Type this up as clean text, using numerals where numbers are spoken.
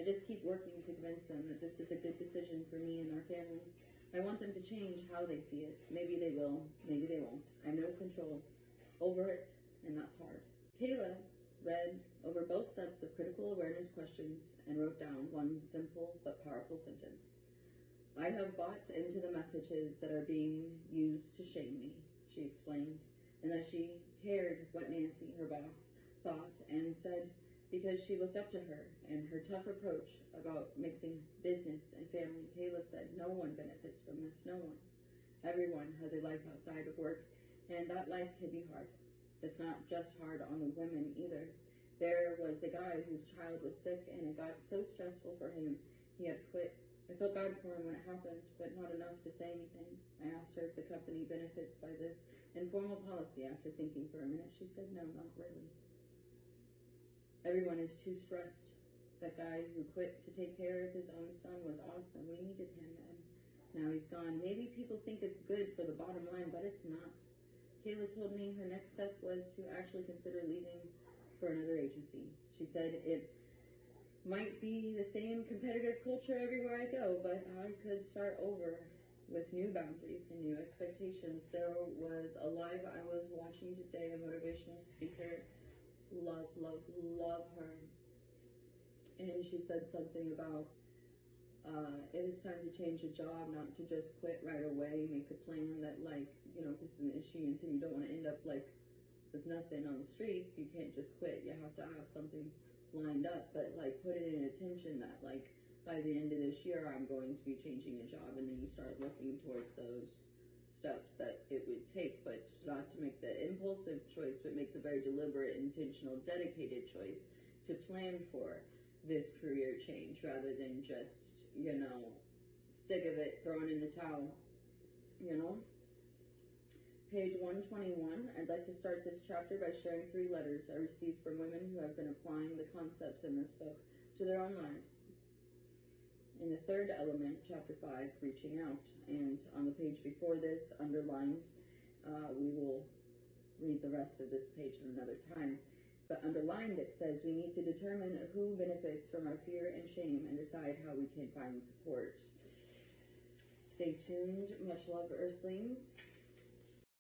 just keep working to convince them that this is a good decision for me and our family. I want them to change how they see it. Maybe they will, maybe they won't. I have no control over it, and that's hard. Kayla read over both sets of critical awareness questions and wrote down one simple but powerful sentence. I have bought into the messages that are being used to shame me, she explained, and that she cared what Nancy, her boss, thought and said because she looked up to her and her tough approach about mixing business and family. Kayla said, no one benefits from this, no one. Everyone has a life outside of work, and that life can be hard. It's not just hard on the women either. There was a guy whose child was sick, and it got so stressful for him, he had quit. I felt bad for him when it happened, but not enough to say anything. I asked her if the company benefits by this informal policy after thinking for a minute. She said, no, not really. Everyone is too stressed. That guy who quit to take care of his own son was awesome. We needed him, and now he's gone. Maybe people think it's good for the bottom line, but it's not. Kayla told me her next step was to actually consider leaving for another agency. She said it might be the same competitive culture everywhere I go, but I could start over with new boundaries and new expectations. There was a live I was watching today, a motivational speaker. Love her. And she said something about it is time to change a job, not to just quit right away. Make a plan that, like, you know, this is an issue, and so you don't want to end up like with nothing on the streets. You can't just quit. You have to have something lined up, but like put it in attention that like by the end of this year I'm going to be changing a job, and then you start looking towards those steps that it would take, but not to make the impulsive choice, but make the very deliberate, intentional, dedicated choice to plan for this career change rather than just, you know, sick of it, throwing in the towel, you know. Page 121, I'd like to start this chapter by sharing 3 letters I received from women who have been applying the concepts in this book to their own lives. In the third element, chapter 5, reaching out, and on the page before this, underlined, we will read the rest of this page at another time, but underlined it says we need to determine who benefits from our fear and shame and decide how we can find support. Stay tuned. Much love, Earthlings.